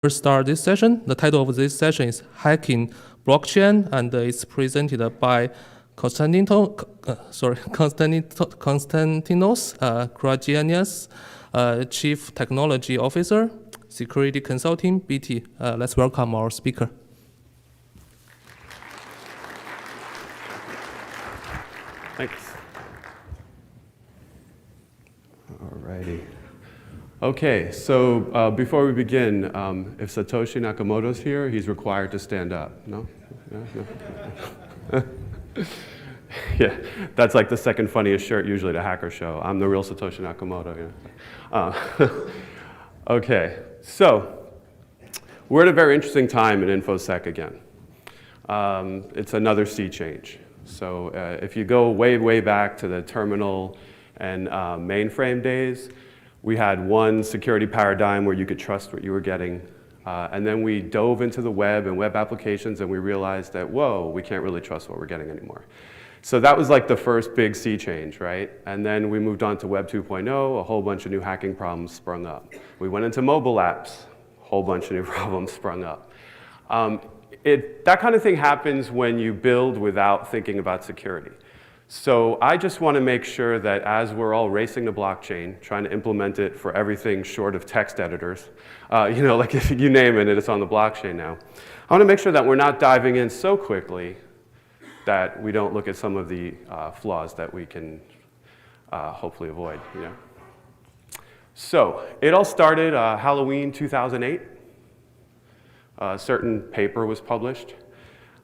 We'll start this session. The title of this session is Hacking Blockchain, and it's presented by Konstantinos Karagiannis, Chief Technology Officer, Security Consulting, BT. Let's welcome our speaker. Thanks. All righty. Okay, so before we begin, if Satoshi Nakamoto's here, he's required to stand up. No? No? Yeah, that's like the second funniest shirt usually at a hacker show. I'm the real Satoshi Nakamoto. Yeah. Okay, so we're at a very interesting time in InfoSec again. It's another sea change. So if you go way, way back to the terminal and mainframe days, we had one security paradigm where you could trust what you were getting. And then we dove into the web and web applications and we realized that, whoa, we can't really trust what we're getting anymore. So that was like the first big sea change, right? And then we moved on to Web 2.0, a whole bunch of new hacking problems sprung up. We went into mobile apps, a whole bunch of new problems sprung up. That kind of thing happens when you build without thinking about security. So I just want to make sure that as we're all racing the blockchain, trying to implement it for everything short of text editors, like if you name it, it's on the blockchain now. I want to make sure that we're not diving in so quickly that we don't look at some of the flaws that we can hopefully avoid. So it all started Halloween 2008. A certain paper was published.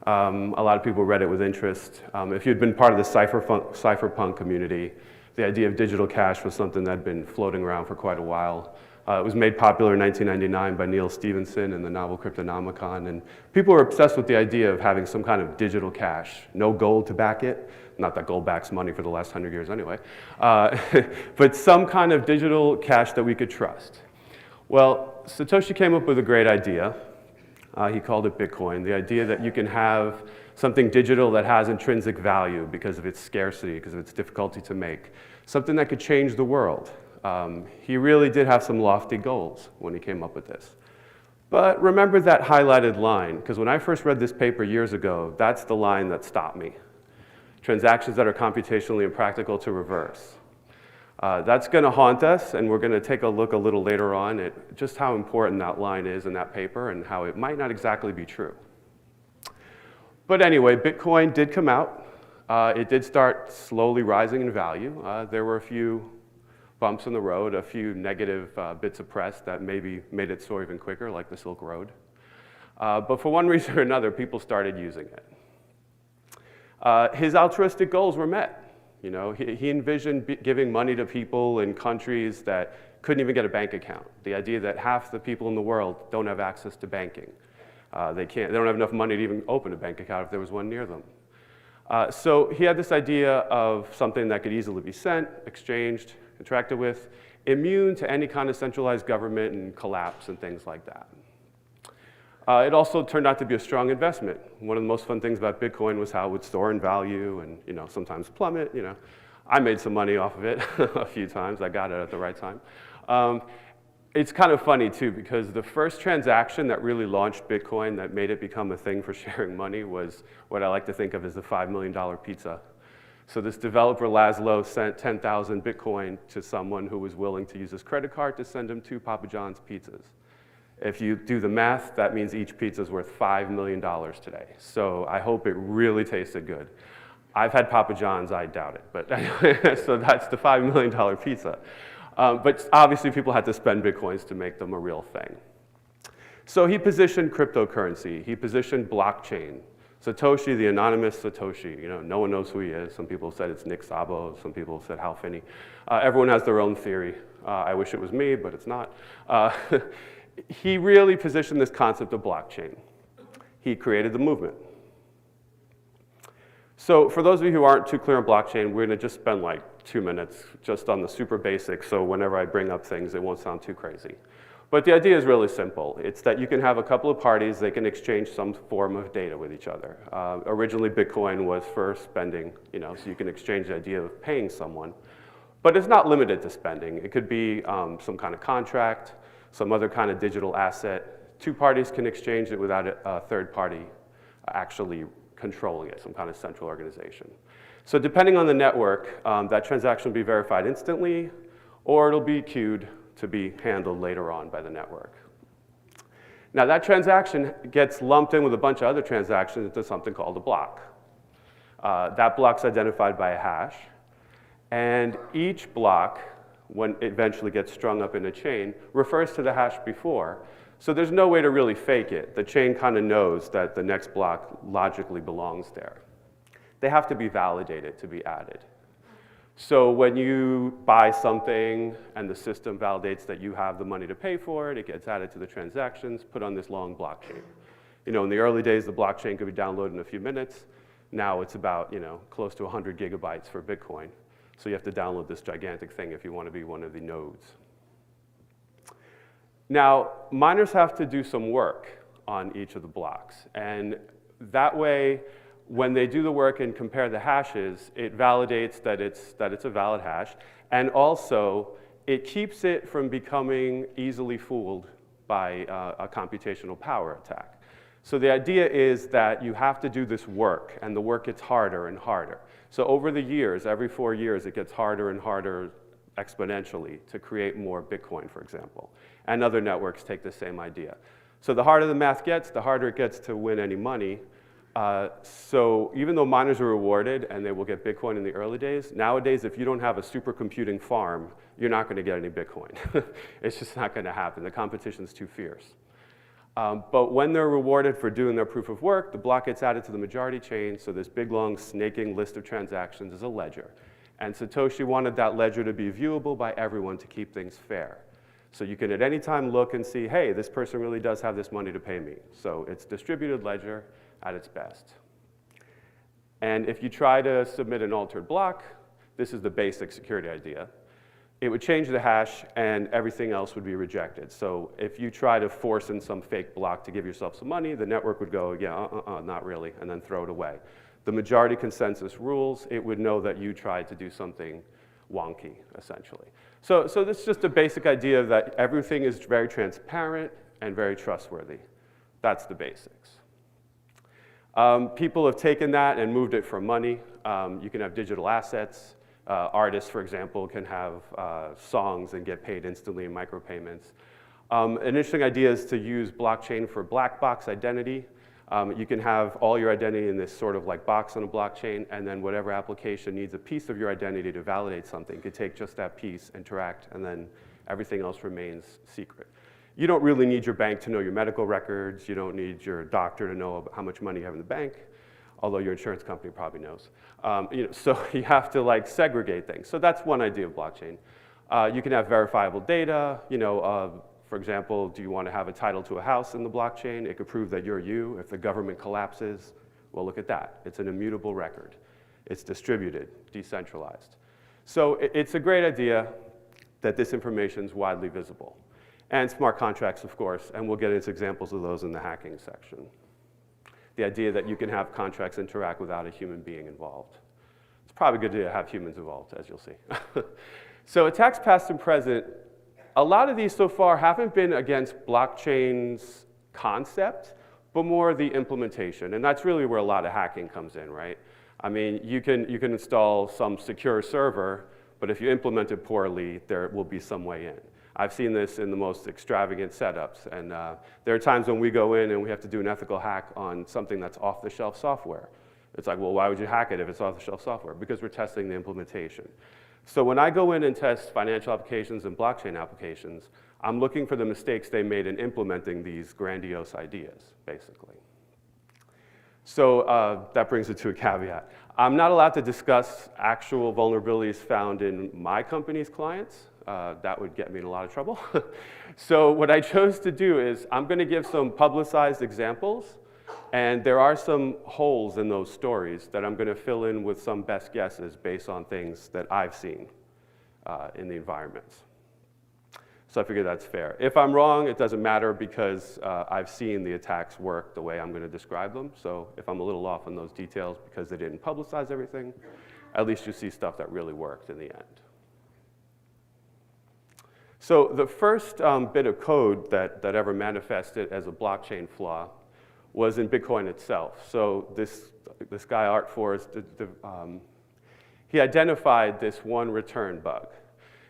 A lot of people read it with interest. If you'd been part of the cypherpunk community, the idea of digital cash was something that had been floating around for quite a while. It was made popular in 1999 by Neal Stephenson in the novel Cryptonomicon, and people were obsessed with the idea of having some kind of digital cash. No gold to back it, not that gold backs money for the last 100 years anyway, but some kind of digital cash that we could trust. Well, Satoshi came up with a great idea. He called it Bitcoin, the idea that you can have something digital that has intrinsic value because of its scarcity, because of its difficulty to make, something that could change the world. He really did have some lofty goals when he came up with this. But remember that highlighted line, because when I first read this paper years ago, that's the line that stopped me. Transactions that are computationally impractical to reverse. That's going to haunt us, and we're going to take a look a little later on at just how important that line is in that paper and how it might not exactly be true. But anyway, Bitcoin did come out. It did start slowly rising in value. There were a few bumps in the road, a few negative bits of press that maybe made it soar even quicker, like the Silk Road. But for one reason or another, people started using it. His altruistic goals were met. He envisioned giving money to people in countries that couldn't even get a bank account. The idea that half the people in the world don't have access to banking. They don't have enough money to even open a bank account if there was one near them. So he had this idea of something that could easily be sent, exchanged, interacted with, immune to any kind of centralized government and collapse and things like that. It also turned out to be a strong investment. One of the most fun things about Bitcoin was how it would soar in value and sometimes plummet. I made some money off of it a few times. I got it at the right time. It's kind of funny too, because the first transaction that really launched Bitcoin, that made it become a thing for sharing money, was what I like to think of as the $5 million pizza. So this developer, Laszlo, sent 10,000 Bitcoin to someone who was willing to use his credit card to send him 2 Papa John's pizzas. If you do the math, that means each pizza is worth $5 million today. So I hope it really tasted good. I've had Papa John's, I doubt it. But anyway, so that's the $5 million pizza. But obviously people had to spend Bitcoins to make them a real thing. So he positioned cryptocurrency. He positioned blockchain. Satoshi, the anonymous Satoshi, no one knows who he is. Some people said it's Nick Szabo. Some people said Hal Finney. Everyone has their own theory. I wish it was me, but it's not. He really positioned this concept of blockchain. He created the movement. So for those of you who aren't too clear on blockchain, we're going to just spend like 2 minutes just on the super basics, so whenever I bring up things, it won't sound too crazy. But the idea is really simple. It's that you can have a couple of parties, they can exchange some form of data with each other. Originally, Bitcoin was for spending, so you can exchange the idea of paying someone. But it's not limited to spending. It could be some kind of contract, some other kind of digital asset two parties can exchange it without a third party actually controlling it, some kind of central organization. So depending on the network, that transaction will be verified instantly, or it'll be queued to be handled later on by the network. Now that transaction gets lumped in with a bunch of other transactions into something called a block. That block's identified by a hash, and each block, when it eventually gets strung up in a chain, refers to the hash before. So there's no way to really fake it. The chain kind of knows that the next block logically belongs there. They have to be validated to be added. So when you buy something and the system validates that you have the money to pay for it, it gets added to the transactions, put on this long blockchain. You know, in the early days, the blockchain could be downloaded in a few minutes. Now it's about, you know, close to 100 gigabytes for Bitcoin. So you have to download this gigantic thing if you want to be one of the nodes. Now, miners have to do some work on each of the blocks. And that way, when they do the work and compare the hashes, it validates that it's a valid hash. And also, it keeps it from becoming easily fooled by a computational power attack. So the idea is that you have to do this work, and the work gets harder and harder. So over the years, every 4 years, it gets harder and harder exponentially to create more Bitcoin, for example. And other networks take the same idea. So the harder the math gets, the harder it gets to win any money. So even though miners are rewarded and they will get Bitcoin in the early days, nowadays, if you don't have a supercomputing farm, you're not going to get any Bitcoin. It's just not going to happen. The competition's too fierce. But when they're rewarded for doing their proof of work, the block gets added to the majority chain, so this big, long, snaking list of transactions is a ledger. And Satoshi wanted that ledger to be viewable by everyone to keep things fair. So you can at any time look and see, hey, this person really does have this money to pay me. So it's distributed ledger at its best. And if you try to submit an altered block, this is the basic security idea. It would change the hash and everything else would be rejected. So if you try to force in some fake block to give yourself some money, the network would go, yeah, not really, and then throw it away. The majority consensus rules, it would know that you tried to do something wonky, essentially. So this is just a basic idea that everything is very transparent and very trustworthy. That's the basics. People have taken that and moved it for money. You can have digital assets. Artists, for example, can have songs and get paid instantly in micropayments. An interesting idea is to use blockchain for black box identity. You can have all your identity in this sort of like box on a blockchain, and then whatever application needs a piece of your identity to validate something could take just that piece, interact, and then everything else remains secret. You don't really need your bank to know your medical records. You don't need your doctor to know how much money you have in the bank, although your insurance company probably knows. So you have to like segregate things. So that's one idea of blockchain. You can have verifiable data. For example, do you want to have a title to a house in the blockchain? It could prove that you're you. If the government collapses, well, look at that. It's an immutable record. It's distributed, decentralized. So it's a great idea that this information is widely visible. And smart contracts, of course, and we'll get into examples of those in the hacking section. The idea that you can have contracts interact without a human being involved. It's probably good to have humans involved, as you'll see. So attacks past and present, a lot of these so far haven't been against blockchain's concept, but more the implementation. And that's really where a lot of hacking comes in, right? I mean, you can install some secure server, but if you implement it poorly, there will be some way in. I've seen this in the most extravagant setups, and there are times when we go in and we have to do an ethical hack on something that's off-the-shelf software. It's like, well, why would you hack it if it's off-the-shelf software? Because we're testing the implementation. So when I go in and test financial applications and blockchain applications, I'm looking for the mistakes they made in implementing these grandiose ideas, basically. So that brings it to a caveat. I'm not allowed to discuss actual vulnerabilities found in my company's clients. That would get me in a lot of trouble. So what I chose to do is I'm going to give some publicized examples, and there are some holes in those stories that I'm going to fill in with some best guesses based on things that I've seen in the environments. So I figure that's fair. If I'm wrong, it doesn't matter because I've seen the attacks work the way I'm going to describe them. So if I'm a little off on those details because they didn't publicize everything, at least you see stuff that really worked in the end. So the first bit of code that ever manifested as a blockchain flaw was in Bitcoin itself. So this guy, Art Forrest, he identified this one return bug.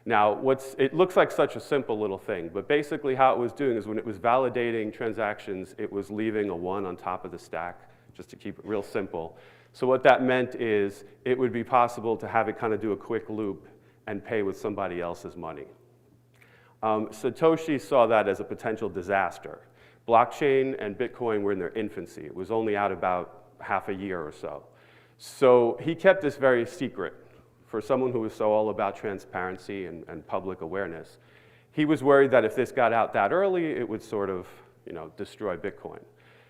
Now, it looks like such a simple little thing, but basically how it was doing is when it was validating transactions, it was leaving a 1 on top of the stack, just to keep it real simple. So what that meant is it would be possible to have it kind of do a quick loop and pay with somebody else's money. Satoshi saw that as a potential disaster. Blockchain and Bitcoin were in their infancy. It was only out about half a year or so. So he kept this very secret. For someone who was so all about transparency and public awareness, he was worried that if this got out that early, it would sort of, destroy Bitcoin.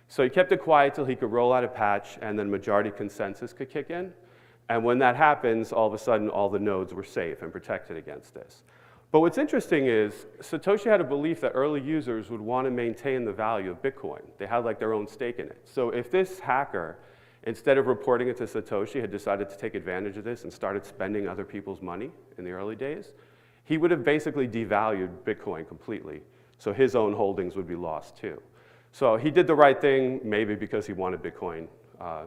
So he kept it quiet till he could roll out a patch and then majority consensus could kick in. And when that happens, all of a sudden, all the nodes were safe and protected against this. But what's interesting is Satoshi had a belief that early users would want to maintain the value of Bitcoin. They had like their own stake in it. So if this hacker, instead of reporting it to Satoshi, had decided to take advantage of this and started spending other people's money in the early days, he would have basically devalued Bitcoin completely. So his own holdings would be lost too. So he did the right thing, maybe because he wanted Bitcoin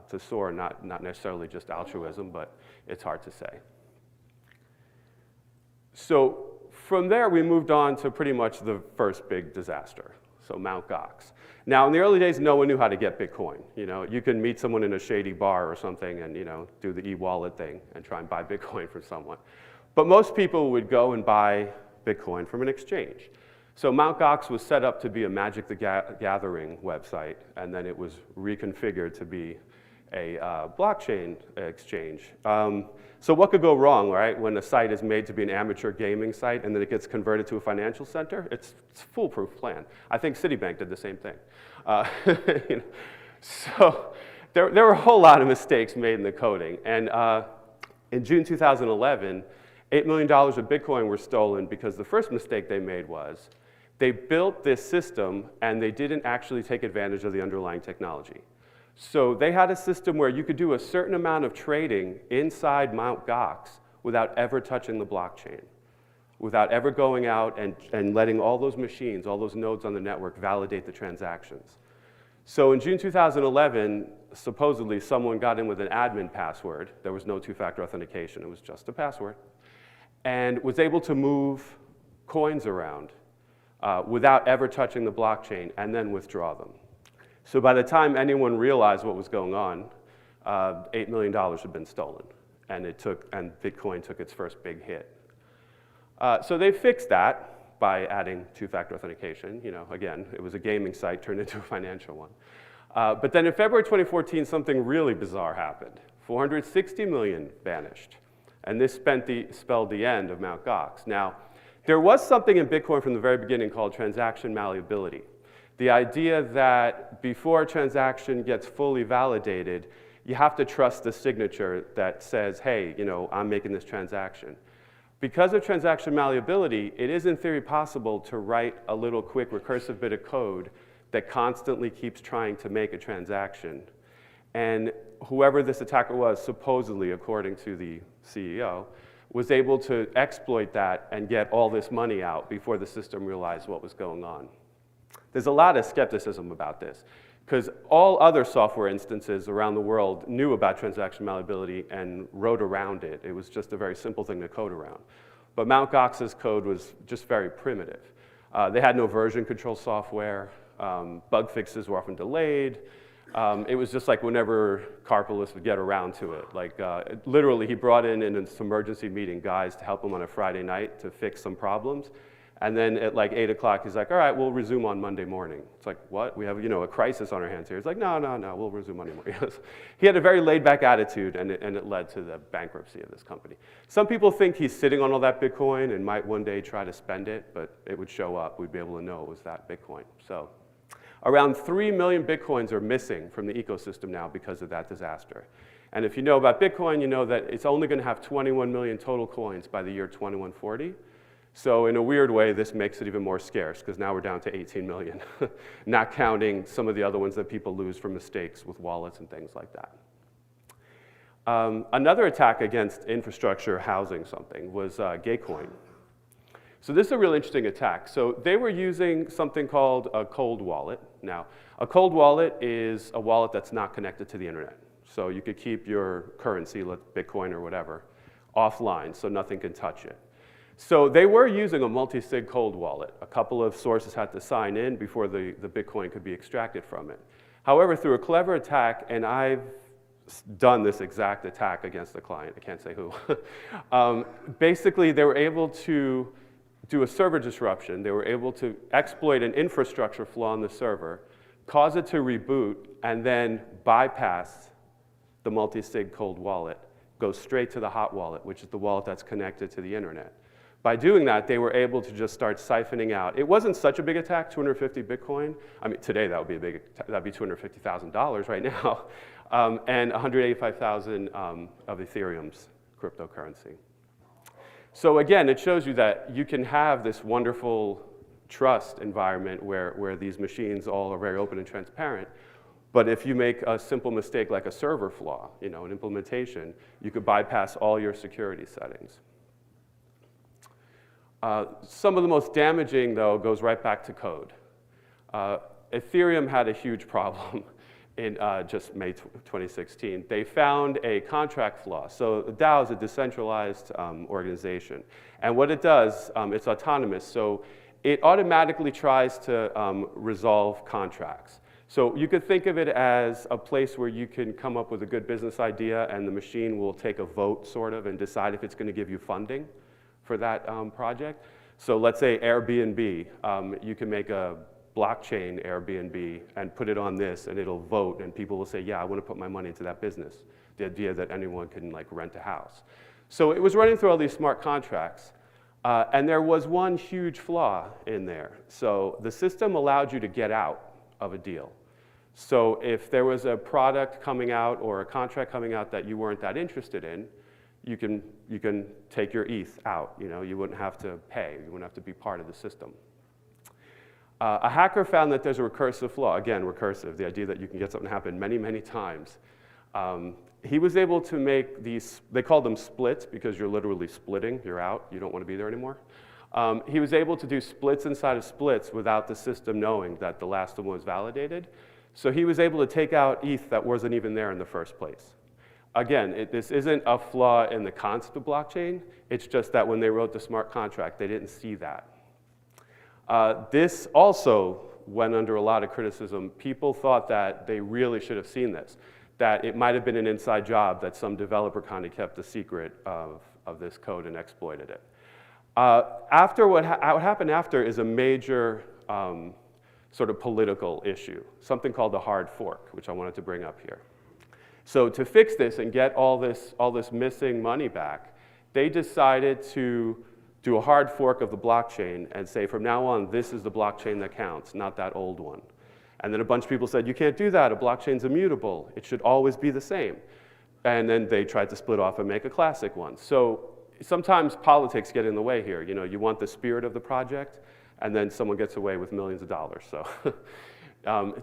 to soar, not necessarily just altruism, but it's hard to say. So from there, we moved on to pretty much the first big disaster, so Mt. Gox. Now, in the early days, no one knew how to get Bitcoin. You can meet someone in a shady bar or something and do the e-wallet thing and try and buy Bitcoin from someone. But most people would go and buy Bitcoin from an exchange. So Mt. Gox was set up to be a Magic the Gathering website, and then it was reconfigured to be a blockchain exchange. So what could go wrong, right? When a site is made to be an amateur gaming site and then it gets converted to a financial center, it's a foolproof plan. I think Citibank did the same thing. So there were a whole lot of mistakes made in the coding. And in June 2011, $8 million of Bitcoin were stolen because the first mistake they made was they built this system and they didn't actually take advantage of the underlying technology. So they had a system where you could do a certain amount of trading inside Mt. Gox without ever touching the blockchain, without ever going out and letting all those machines, all those nodes on the network validate the transactions. So in June 2011, supposedly someone got in with an admin password. There was no two-factor authentication. It was just a password. And was able to move coins around without ever touching the blockchain and then withdraw them. So by the time anyone realized what was going on, $8 million had been stolen, and Bitcoin took its first big hit. So they fixed that by adding two-factor authentication. Again, it was a gaming site turned into a financial one. But then in February 2014, something really bizarre happened. 460 million vanished, and this spelled the end of Mt. Gox. Now, there was something in Bitcoin from the very beginning called transaction malleability. The idea that before a transaction gets fully validated, you have to trust the signature that says, hey, I'm making this transaction. Because of transaction malleability, it is in theory possible to write a little quick recursive bit of code that constantly keeps trying to make a transaction. And whoever this attacker was, supposedly, according to the CEO, was able to exploit that and get all this money out before the system realized what was going on. There's a lot of skepticism about this, because all other software instances around the world knew about transaction malleability and wrote around it. It was just a very simple thing to code around. But Mt. Gox's code was just very primitive. They had no version control software. Bug fixes were often delayed. It was just like whenever Karpeles would get around to it. Like literally, he brought in this emergency meeting guys to help him on a Friday night to fix some problems. And then at like 8 o'clock, he's like, all right, we'll resume on Monday morning. It's like, what? We have a crisis on our hands here. He's like, no, we'll resume Monday morning. He had a very laid-back attitude, and it led to the bankruptcy of this company. Some people think he's sitting on all that Bitcoin and might one day try to spend it, but it would show up. We'd be able to know it was that Bitcoin. So around 3 million Bitcoins are missing from the ecosystem now because of that disaster. And if you know about Bitcoin, you know that it's only going to have 21 million total coins by the year 2140. So in a weird way, this makes it even more scarce, because now we're down to 18 million, not counting some of the other ones that people lose from mistakes with wallets and things like that. Another attack against infrastructure housing something was Gaycoin. So this is a really interesting attack. So they were using something called a cold wallet. Now, a cold wallet is a wallet that's not connected to the internet. So you could keep your currency, like Bitcoin or whatever, offline so nothing can touch it. So they were using a multi-sig cold wallet. A couple of sources had to sign in before the Bitcoin could be extracted from it. However, through a clever attack, and I've done this exact attack against the client, I can't say who, basically they were able to do a server disruption. They were able to exploit an infrastructure flaw in the server, cause it to reboot, and then bypass the multi-sig cold wallet, go straight to the hot wallet, which is the wallet that's connected to the internet. By doing that, they were able to just start siphoning out. It wasn't such a big attack, 250 Bitcoin. I mean, today that would be a big, that'd be $250,000 right now, and 185,000 of Ethereum's cryptocurrency. So again, it shows you that you can have this wonderful trust environment where these machines all are very open and transparent. But if you make a simple mistake like a server flaw, an implementation, you could bypass all your security settings. Some of the most damaging, though, goes right back to code. Ethereum had a huge problem in just May 2016. They found a contract flaw. So the DAO is a decentralized organization. And what it does, it's autonomous. So it automatically tries to resolve contracts. So you could think of it as a place where you can come up with a good business idea and the machine will take a vote, sort of, and decide if it's going to give you funding for that project. So let's say Airbnb, you can make a blockchain Airbnb and put it on this and it'll vote and people will say, yeah, I want to put my money into that business. The idea that anyone can rent a house. So it was running through all these smart contracts and there was one huge flaw in there. So the system allowed you to get out of a deal. So if there was a product coming out or a contract coming out that you weren't that interested in, you can take your ETH out. You wouldn't have to pay. You wouldn't have to be part of the system. A hacker found that there's a recursive flaw. Again, recursive, the idea that you can get something to happen many, many times. He was able to make these, they called them splits because you're literally splitting. You're out. You don't want to be there anymore. He was able to do splits inside of splits without the system knowing that the last one was validated. So he was able to take out ETH that wasn't even there in the first place. Again, this isn't a flaw in the concept of blockchain. It's just that when they wrote the smart contract, they didn't see that. This also went under a lot of criticism. People thought that they really should have seen this, that it might have been an inside job, that some developer kind of kept the secret of this code and exploited it. What happened after is a major sort of political issue, something called the hard fork, which I wanted to bring up here. So to fix this and get all this missing money back, they decided to do a hard fork of the blockchain and say, from now on, this is the blockchain that counts, not that old one. And then a bunch of people said, you can't do that. A blockchain's immutable. It should always be the same. And then they tried to split off and make a classic one. So sometimes politics get in the way here. You want the spirit of the project, and then someone gets away with millions of dollars. So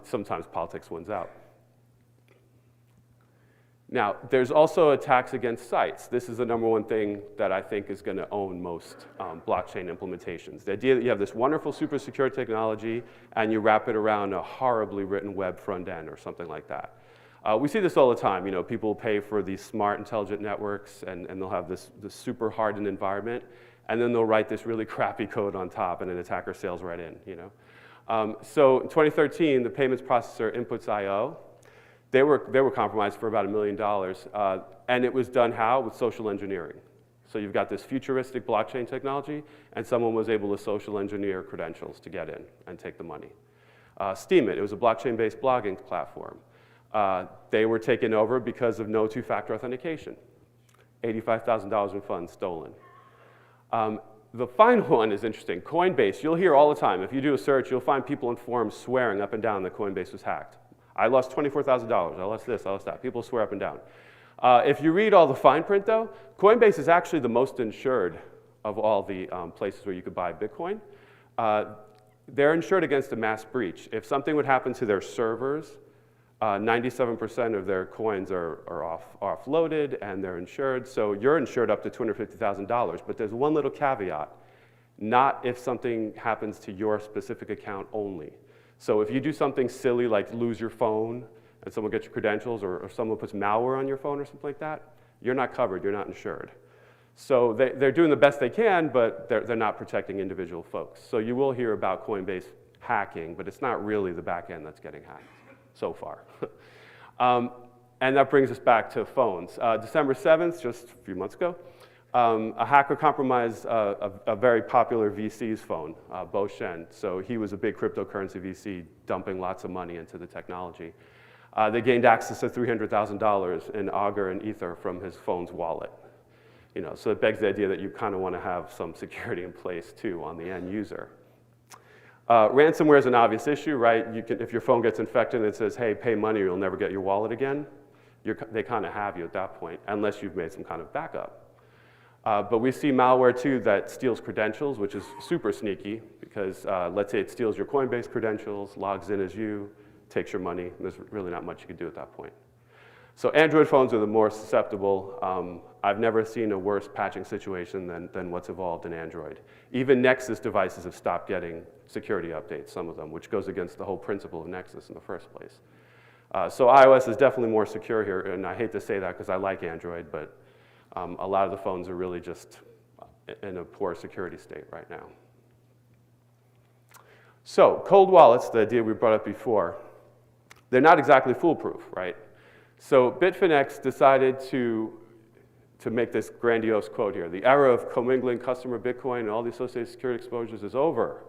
sometimes politics wins out. Now, there's also attacks against sites. This is the number one thing that I think is going to own most blockchain implementations. The idea that you have this wonderful, super secure technology, and you wrap it around a horribly written web front end or something like that. We see this all the time. People pay for these smart, intelligent networks, and they'll have this super hardened environment, and then they'll write this really crappy code on top, and an attacker sails right in. So in 2013, the payments processor Inputs.io, they were compromised for about $1 million, and it was done how? With social engineering. So you've got this futuristic blockchain technology, and someone was able to social engineer credentials to get in and take the money. Steemit, it was a blockchain-based blogging platform. They were taken over because of no two-factor authentication. $85,000 in funds stolen. The final one is interesting. Coinbase, you'll hear all the time. If you do a search, you'll find people in forums swearing up and down that Coinbase was hacked. I lost $24,000. I lost this, I lost that. People swear up and down. If you read all the fine print, though, Coinbase is actually the most insured of all the places where you could buy Bitcoin. They're insured against a mass breach. If something would happen to their servers, 97% of their coins are offloaded and they're insured. So you're insured up to $250,000. But there's one little caveat. not if something happens to your specific account only. So if you do something silly like lose your phone and someone gets your credentials, or someone puts malware on your phone or something like that, you're not covered, you're not insured. So they're doing the best they can, but they're not protecting individual folks. So you will hear about Coinbase hacking, but it's not really the back end that's getting hacked so far. And that brings us back to phones. December 7th, just a few months ago, a hacker compromised a very popular VC's phone, Bo Shen. So he was a big cryptocurrency VC dumping lots of money into the technology. They gained access to $300,000 in Augur and Ether from his phone's wallet. You know, so it begs the idea that you kind of want to have some security in place too on the end user. Ransomware is an obvious issue, right? If your phone gets infected and it says, hey, pay money or you'll never get your wallet again, they kind of have you at that point, unless you've made some kind of backup. But we see malware too that steals credentials, which is super sneaky because let's say it steals your Coinbase credentials, logs in as you, takes your money. There's really not much you can do at that point. So Android phones are the more susceptible. I've never seen a worse patching situation than what's evolved in Android. Even Nexus devices have stopped getting security updates, some of them, which goes against the whole principle of Nexus in the first place. So iOS is definitely more secure here, and I hate to say that because I like Android, but a lot of the phones are really just in a poor security state right now. So cold wallets, the idea we brought up before, they're not exactly foolproof, right? So Bitfinex decided to make this grandiose quote here. The era of commingling customer Bitcoin and all the associated security exposures is over.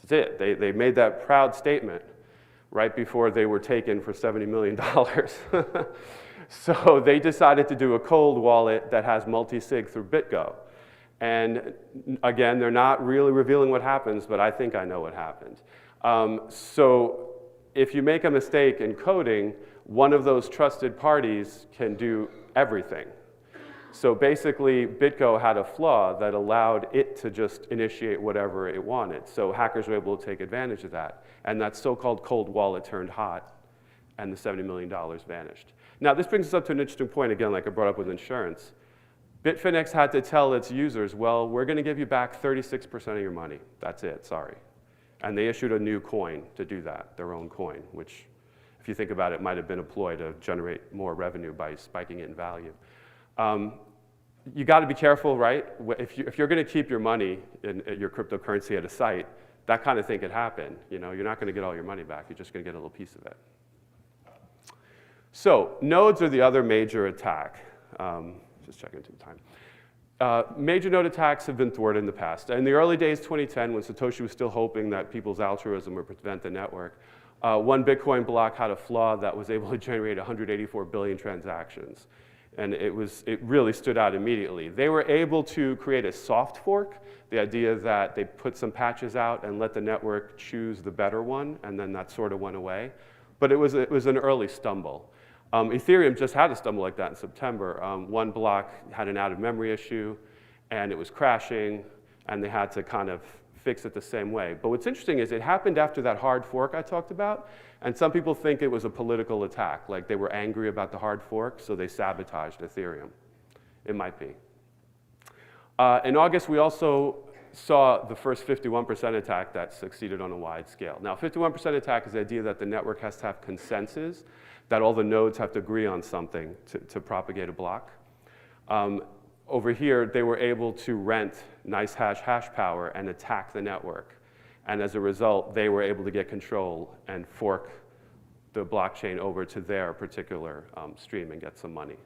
That's it. They made that proud statement right before they were taken for $70 million. So they decided to do a cold wallet that has multi-sig through BitGo. And again, they're not really revealing what happens, but I think I know what happened. So if you make a mistake in coding, one of those trusted parties can do everything. So basically, BitGo had a flaw that allowed it to just initiate whatever it wanted. So hackers were able to take advantage of that. And that so-called cold wallet turned hot, and the $70 million vanished. Now, this brings us up to an interesting point, again, like I brought up with insurance. Bitfinex had to tell its users, well, we're going to give you back 36% of your money. That's it, sorry. And they issued a new coin to do that, their own coin, which, if you think about it, might have been a ploy to generate more revenue by spiking it in value. You got to be careful, right? If you're going to keep your money in your cryptocurrency at a site, that kind of thing could happen. You know, you're not going to get all your money back. You're just going to get a little piece of it. So nodes are the other major attack. Just checking into the time. Major node attacks have been thwarted in the past. In the early days, 2010, when Satoshi was still hoping that people's altruism would prevent the network, one Bitcoin block had a flaw that was able to generate 184 billion transactions. And it really stood out immediately. They were able to create a soft fork, the idea that they put some patches out and let the network choose the better one, and then that sort of went away. But it was an early stumble. Ethereum just had a stumble like that in September. One block had an out-of-memory issue, and it was crashing, and they had to kind of fix it the same way. But what's interesting is it happened after that hard fork I talked about, and some people think it was a political attack, like they were angry about the hard fork, so they sabotaged Ethereum. It might be. In August, we also saw the first 51% attack that succeeded on a wide scale. Now, 51% attack is the idea that the network has to have consensus, that all the nodes have to agree on something to propagate a block. Over here, they were able to rent NiceHash hash power and attack the network. And as a result, they were able to get control and fork the blockchain over to their particular stream and get some money.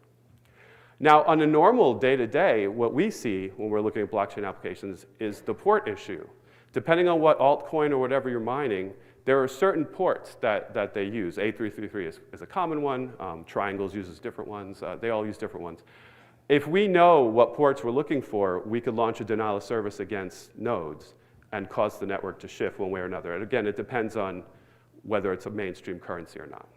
Now, on a normal day-to-day, what we see when we're looking at blockchain applications is the port issue. Depending on what altcoin or whatever you're mining, there are certain ports that they use. A333 is a common one. Triangles uses different ones. They all use different ones. If we know what ports we're looking for, we could launch a denial of service against nodes and cause the network to shift one way or another. And again, it depends on whether it's a mainstream currency or not.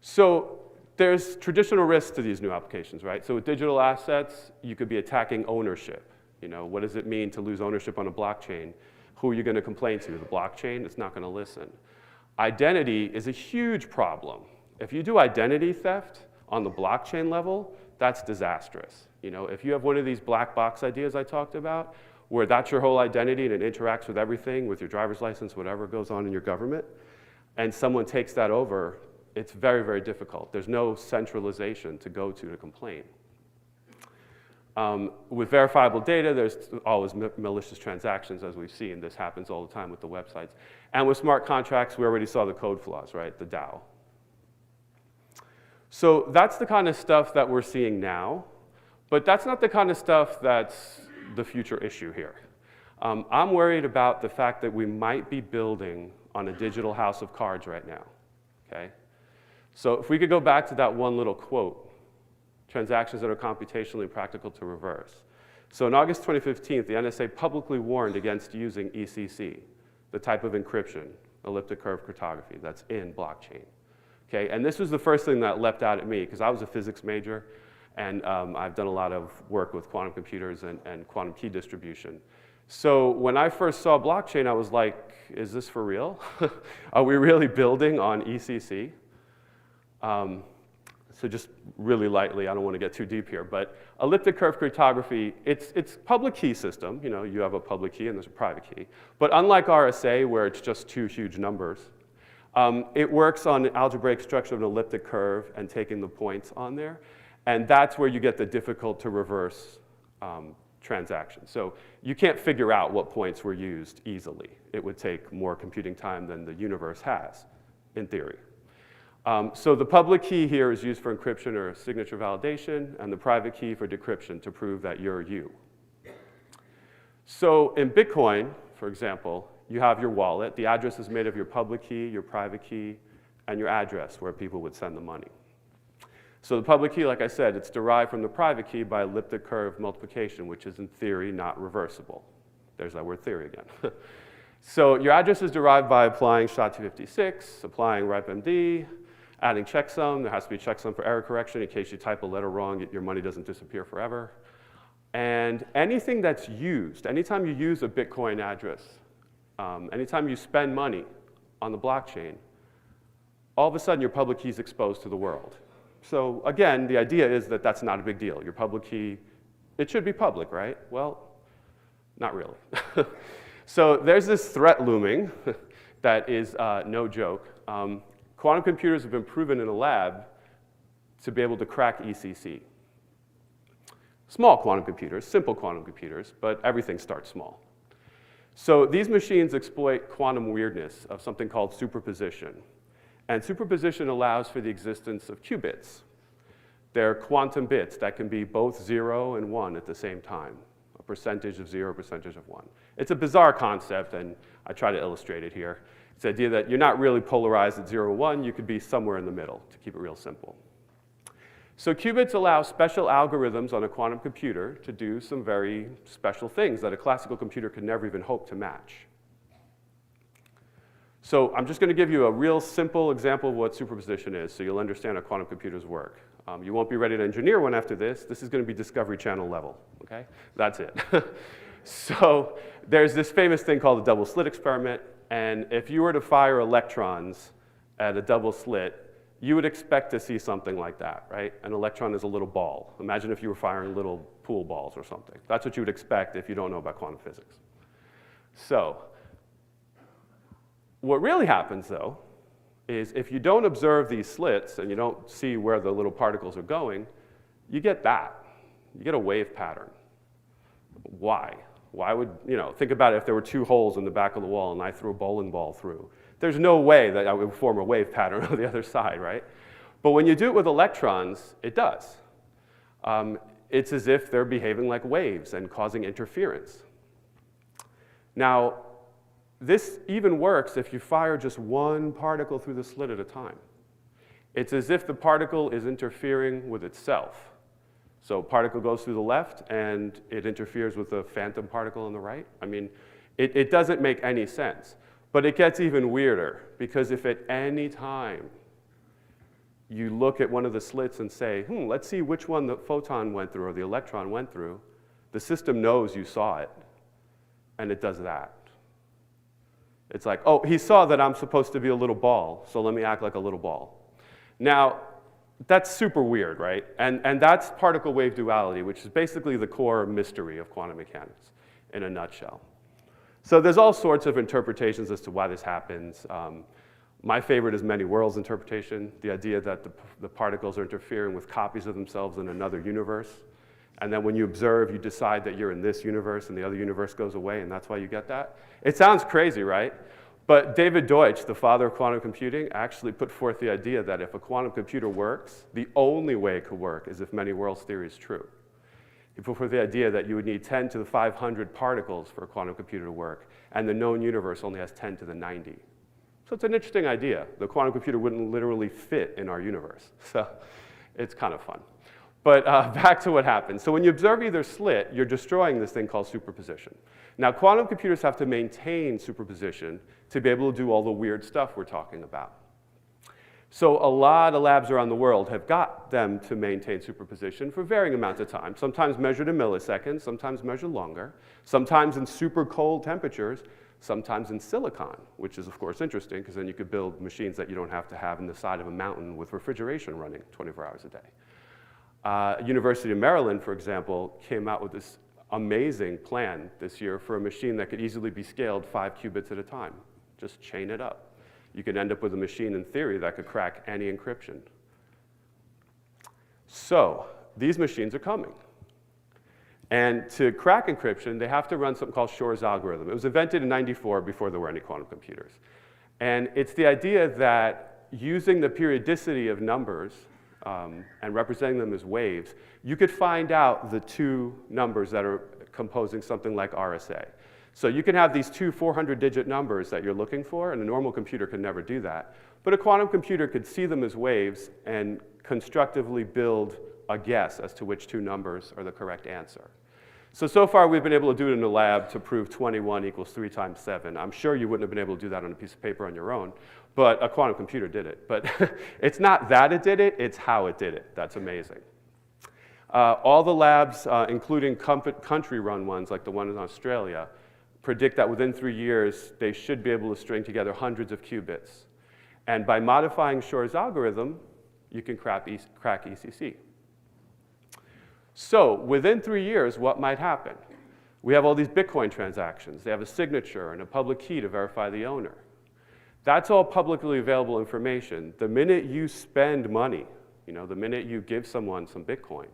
So there's traditional risks to these new applications, right? So with digital assets, you could be attacking ownership. You know, what does it mean to lose ownership on a blockchain? Who are you going to complain to? The blockchain? It's not going to listen. Identity is a huge problem. If you do identity theft on the blockchain level, that's disastrous. You know, if you have one of these black box ideas I talked about, where that's your whole identity and it interacts with everything, with your driver's license, whatever goes on in your government, and someone takes that over, it's very, very difficult. There's no centralization to go to complain. With verifiable data, there's always malicious transactions, as we've seen. This happens all the time with the websites. And with smart contracts, we already saw the code flaws, right? The DAO. So that's the kind of stuff that we're seeing now, but that's not the kind of stuff that's the future issue here. I'm worried about the fact that we might be building on a digital house of cards right now, okay? So if we could go back to that one little quote, transactions that are computationally practical to reverse. So in August 2015, the NSA publicly warned against using ECC, the type of encryption, elliptic curve cryptography, that's in blockchain. Okay, and this was the first thing that leapt out at me, because I was a physics major, and I've done a lot of work with quantum computers and quantum key distribution. So when I first saw blockchain, I was like, is this for real? Are we really building on ECC? So just really lightly, I don't want to get too deep here, but elliptic curve cryptography, it's public key system. You know, you have a public key and there's a private key. But unlike RSA, where it's just two huge numbers, it works on the algebraic structure of an elliptic curve and taking the points on there. And that's where you get the difficult to reverse transactions. So you can't figure out what points were used easily. It would take more computing time than the universe has, in theory. So the public key here is used for encryption or signature validation, and the private key for decryption to prove that you're you. So in Bitcoin, for example, you have your wallet. The address is made of your public key, your private key, and your address where people would send the money. So the public key, like I said, it's derived from the private key by elliptic curve multiplication, which is in theory not reversible. There's that word theory again. So your address is derived by applying SHA-256, applying RIPE-MD, adding checksum. There has to be a checksum for error correction in case you type a letter wrong, your money doesn't disappear forever. And anything that's used, anytime you use a Bitcoin address, anytime you spend money on the blockchain, all of a sudden your public key is exposed to the world. So again, the idea is that that's not a big deal. Your public key, it should be public, right? Well, not really. So there's this threat looming that is no joke. Quantum computers have been proven in a lab to be able to crack ECC. Small quantum computers, simple quantum computers, but everything starts small. So these machines exploit quantum weirdness of something called superposition. And superposition allows for the existence of qubits. They're quantum bits that can be both 0 and 1 at the same time, a percentage of 0, percentage of 1. It's a bizarre concept, and I try to illustrate it here. It's the idea that you're not really polarized at 0 or 1. You could be somewhere in the middle, to keep it real simple. So qubits allow special algorithms on a quantum computer to do some very special things that a classical computer could never even hope to match. So I'm just going to give you a real simple example of what superposition is so you'll understand how quantum computers work. You won't be ready to engineer one after this. This is going to be Discovery Channel level, okay? That's it. So there's this famous thing called the double slit experiment. And if you were to fire electrons at a double slit, you would expect to see something like that, right? An electron is a little ball. Imagine if you were firing little pool balls or something. That's what you would expect if you don't know about quantum physics. So what really happens, though, is if you don't observe these slits and you don't see where the little particles are going, you get that. You get a wave pattern. Why? Why would, think about it if there were two holes in the back of the wall and I threw a bowling ball through. There's no way that I would form a wave pattern on the other side, right? But when you do it with electrons, it does. It's as if they're behaving like waves and causing interference. Now, this even works if you fire just one particle through the slit at a time. It's as if the particle is interfering with itself. So particle goes through the left and it interferes with the phantom particle on the right. I mean, it doesn't make any sense. But it gets even weirder, because if at any time you look at one of the slits and say, let's see which one the photon went through or the electron went through, the system knows you saw it, and it does that. It's like, oh, he saw that I'm supposed to be a little ball, so let me act like a little ball. Now, that's super weird, right? And that's particle-wave duality, which is basically the core mystery of quantum mechanics. in a nutshell. So there's all sorts of interpretations as to why this happens. My favorite is many worlds interpretation, the idea that the particles are interfering with copies of themselves in another universe. And then when you observe, you decide that you're in this universe and the other universe goes away, and that's why you get that. It sounds crazy, right? But David Deutsch, the father of quantum computing, actually put forth the idea that if a quantum computer works, the only way it could work is if many worlds theory is true. He put forth the idea that you would need 10 to the 500 particles for a quantum computer to work, and the known universe only has 10 to the 90. So it's an interesting idea. The quantum computer wouldn't literally fit in our universe. So it's kind of fun. But back to what happens. So when you observe either slit, you're destroying this thing called superposition. Now, quantum computers have to maintain superposition to be able to do all the weird stuff we're talking about. So a lot of labs around the world have got them to maintain superposition for varying amounts of time, sometimes measured in milliseconds, sometimes measured longer, sometimes in super cold temperatures, sometimes in silicon, which is, of course, interesting, because then you could build machines that you don't have to have in the side of a mountain with refrigeration running 24 hours a day. University of Maryland, for example, came out with this amazing plan this year for a machine that could easily be scaled 5 qubits at a time. Just chain it up. You could end up with a machine, in theory, that could crack any encryption. So these machines are coming. And to crack encryption, they have to run something called Shor's algorithm. It was invented in '94 before there were any quantum computers. And it's the idea that using the periodicity of numbers and representing them as waves, you could find out the two numbers that are composing something like RSA. So you can have these two 400-digit numbers that you're looking for, and a normal computer could never do that. But a quantum computer could see them as waves and constructively build a guess as to which two numbers are the correct answer. So far we've been able to do it in the lab to prove 21 equals 3 times 7. I'm sure you wouldn't have been able to do that on a piece of paper on your own, but a quantum computer did it. But it's not that it did it, it's how it did it. That's amazing. All the labs, including country-run ones like the one in Australia, predict that within 3 years they should be able to string together hundreds of qubits. And by modifying Shor's algorithm, you can crack ECC. So within 3 years, what might happen? We have all these Bitcoin transactions. They have a signature and a public key to verify the owner. That's all publicly available information. The minute you spend money, the minute you give someone some Bitcoin,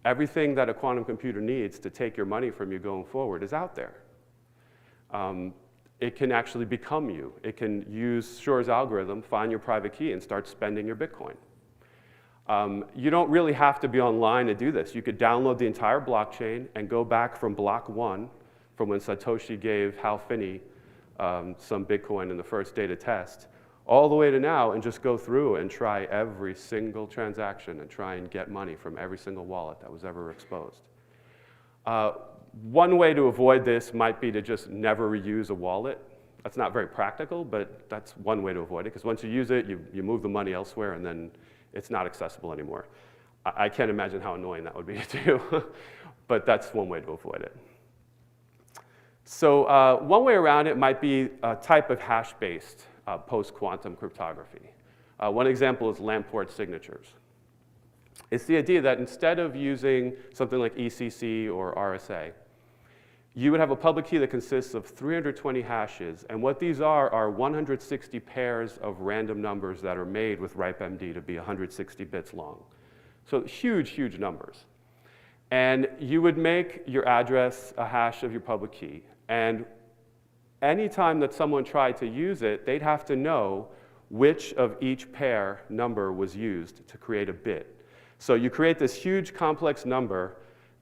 everything that a quantum computer needs to take your money from you going forward is out there. It can actually become you. It can use Shor's algorithm, find your private key, and start spending your Bitcoin. You don't really have to be online to do this. You could download the entire blockchain and go back from block 1, from when Satoshi gave Hal Finney some Bitcoin in the first data test, all the way to now, and just go through and try every single transaction and try and get money from every single wallet that was ever exposed. One way to avoid this might be to just never reuse a wallet. That's not very practical, but that's one way to avoid it, because once you use it, you move the money elsewhere, and then it's not accessible anymore. I can't imagine how annoying that would be to do, but that's one way to avoid it. So one way around it might be a type of hash-based post-quantum cryptography. One example is Lamport signatures. It's the idea that instead of using something like ECC or RSA, you would have a public key that consists of 320 hashes, and what these are 160 pairs of random numbers that are made with RIPE-MD to be 160 bits long. So huge, huge numbers. And you would make your address a hash of your public key, and anytime that someone tried to use it, they'd have to know which of each pair number was used to create a bit. So you create this huge complex number,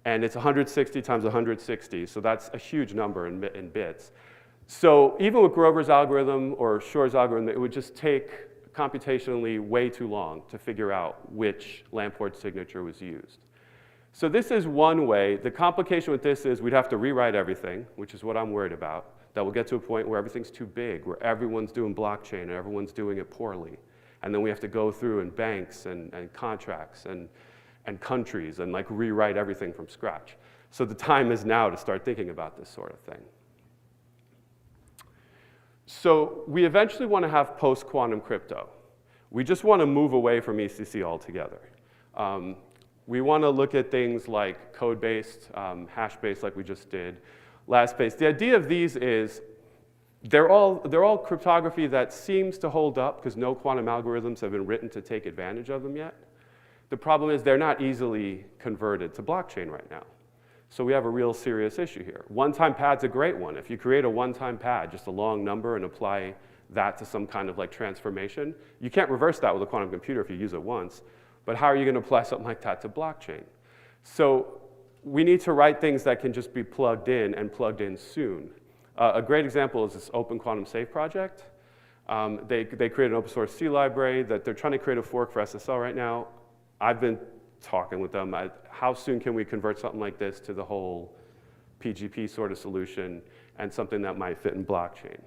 and it's 160 times 160, so that's a huge number in bits. So even with Grover's algorithm or Shor's algorithm, it would just take computationally way too long to figure out which Lamport signature was used. So this is one way. The complication with this is we'd have to rewrite everything, which is what I'm worried about. That we'll get to a point where everything's too big, where everyone's doing blockchain and everyone's doing it poorly. And then we have to go through in banks and contracts and countries and rewrite everything from scratch. So the time is now to start thinking about this sort of thing. So we eventually want to have post-quantum crypto. We just want to move away from ECC altogether. We want to look at things like code-based, hash-based like we just did, last-based. The idea of these is they're all cryptography that seems to hold up because no quantum algorithms have been written to take advantage of them yet. The problem is they're not easily converted to blockchain right now. So we have a real serious issue here. One-time pad's a great one. If you create a one-time pad, just a long number, and apply that to some kind of like transformation, you can't reverse that with a quantum computer if you use it once. But how are you going to apply something like that to blockchain? So we need to write things that can just be plugged in and plugged in soon. A great example is this Open Quantum Safe project. They created an open source C library that they're trying to create a fork for SSL right now. I've been talking with them. How soon can we convert something like this to the whole PGP sort of solution and something that might fit in blockchain?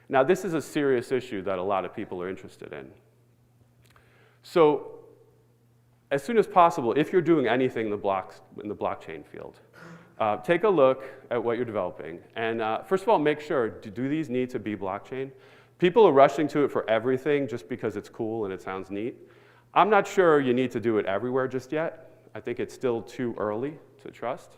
Now, this is a serious issue that a lot of people are interested in. So as soon as possible, if you're doing anything in the blockchain field, take a look at what you're developing. And first of all, make sure, do these need to be blockchain? People are rushing to it for everything just because it's cool and it sounds neat. I'm not sure you need to do it everywhere just yet. I think it's still too early to trust.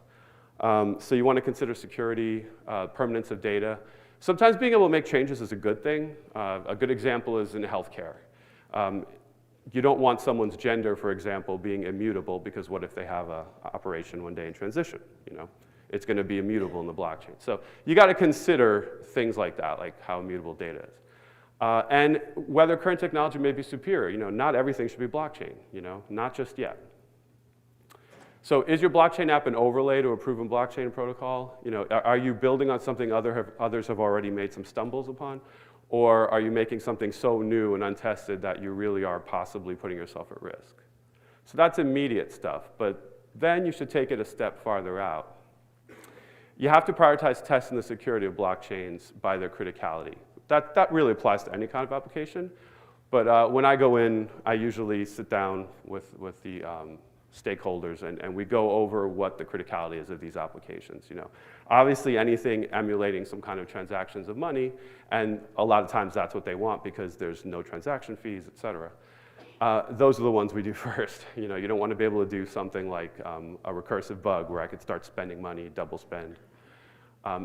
So you want to consider security, permanence of data. Sometimes being able to make changes is a good thing. A good example is in healthcare. You don't want someone's gender, for example, being immutable because what if they have an operation one day in transition? You know, it's going to be immutable in the blockchain. So you got to consider things like that, like how immutable data is. And whether current technology may be superior. You know, not everything should be blockchain, you know, not just yet. So is your blockchain app an overlay to a proven blockchain protocol? You know, are you building on something others have already made some stumbles upon? Or are you making something so new and untested that you really are possibly putting yourself at risk? So that's immediate stuff, but then you should take it a step farther out. You have to prioritize testing the security of blockchains by their criticality. That really applies to any kind of application, but when I go in, I usually sit down with the stakeholders and we go over what the criticality is of these applications. You know, obviously anything emulating some kind of transactions of money, and a lot of times that's what they want because there's no transaction fees, et cetera. Those are the ones we do first. You know, you don't want to be able to do something like a recursive bug where I could start spending money, double spend.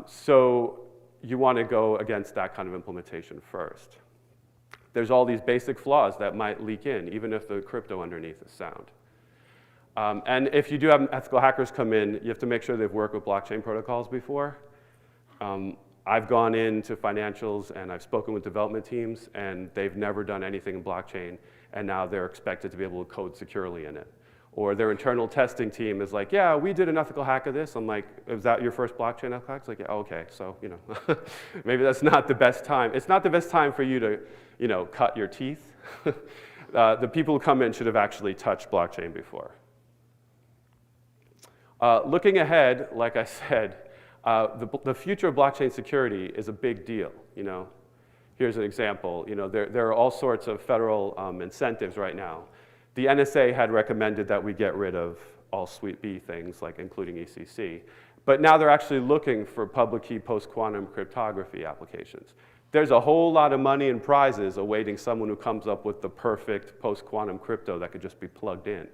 So you want to go against that kind of implementation first. There's all these basic flaws that might leak in, even if the crypto underneath is sound. And if you do have ethical hackers come in, you have to make sure they've worked with blockchain protocols before. I've gone into financials and I've spoken with development teams and they've never done anything in blockchain and now they're expected to be able to code securely in it. Or their internal testing team is like, yeah, we did an ethical hack of this. I'm like, is that your first blockchain ethical hack? It's like, yeah, okay, so, you know, maybe that's not the best time. It's not the best time for you to, you know, cut your teeth. The people who come in should have actually touched blockchain before. Looking ahead, like I said, the future of blockchain security is a big deal. You know, here's an example. You know, there are all sorts of federal incentives right now. The NSA had recommended that we get rid of all Suite B things, like including ECC. But now they're actually looking for public key post-quantum cryptography applications. There's a whole lot of money and prizes awaiting someone who comes up with the perfect post-quantum crypto that could just be plugged in.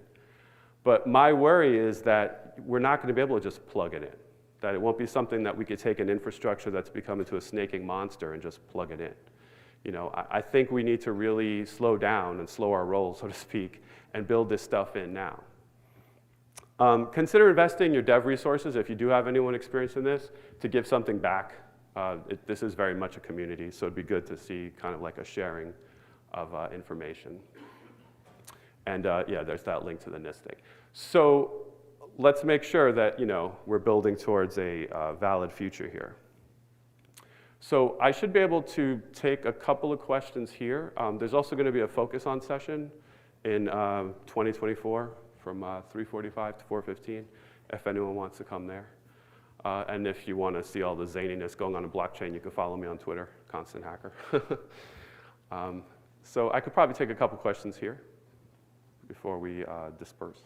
But my worry is that we're not going to be able to just plug it in, that it won't be something that we could take an infrastructure that's become into a snaking monster and just plug it in. You know, I think we need to really slow down and slow our roll, so to speak, and build this stuff in now. Consider investing your dev resources, if you do have anyone experienced in this, to give something back. This is very much a community, so it'd be good to see kind of like a sharing of information. And yeah, there's that link to the NIST. So let's make sure that, you know, we're building towards a valid future here. So I should be able to take a couple of questions here. There's also going to be a focus on session in 2024 from 3:45 to 4:15, if anyone wants to come there. And if you want to see all the zaniness going on in blockchain, you can follow me on Twitter, Constant Hacker. So I could probably take a couple questions here before we disperse.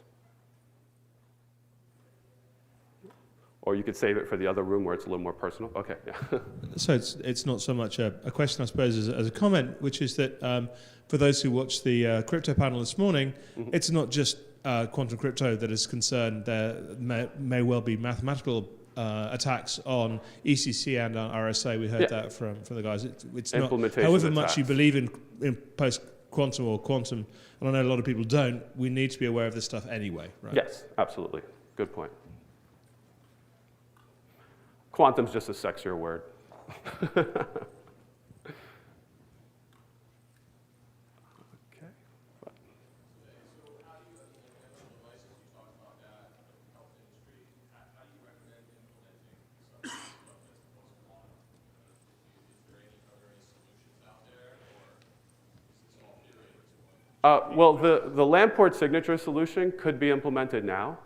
Or you could save it for the other room where it's a little more personal. Okay, yeah. So it's not so much a question, I suppose, as a comment, which is that for those who watched the crypto panel this morning, it's not just quantum crypto that is concerned, there may well be mathematical attacks on ECC and on RSA. We heard Yeah. that from the guys. It's not, Implementation however much attacks. you believe in post-quantum or quantum, and I know a lot of people don't, we need to be aware of this stuff anyway, right? Yes, absolutely. Good point. Quantum's just a sexier word. Okay. Well, the Lamport signature solution could be implemented now,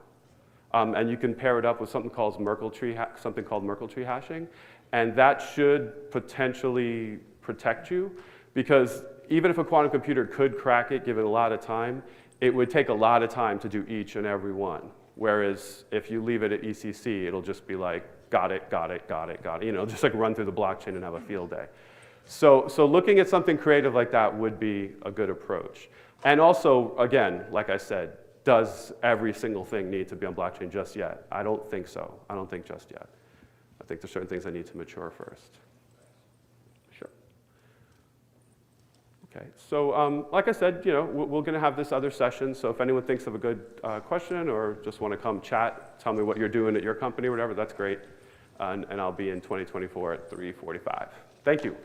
and you can pair it up with something called Merkle tree hashing, and that should potentially protect you, because even if a quantum computer could crack it, given a lot of time, it would take a lot of time to do each and every one. Whereas if you leave it at ECC, it'll just be like, got it, got it, got it, got it. You know, just like run through the blockchain and have a field day. So looking at something creative like that would be a good approach. And also, again, like I said, does every single thing need to be on blockchain just yet? I don't think so. I don't think just yet. I think there's certain things that need to mature first. Sure. Okay, so like I said, you know, we're going to have this other session. So if anyone thinks of a good question or just want to come chat, tell me what you're doing at your company or whatever, that's great. And I'll be in 2024 at 3:45. Thank you.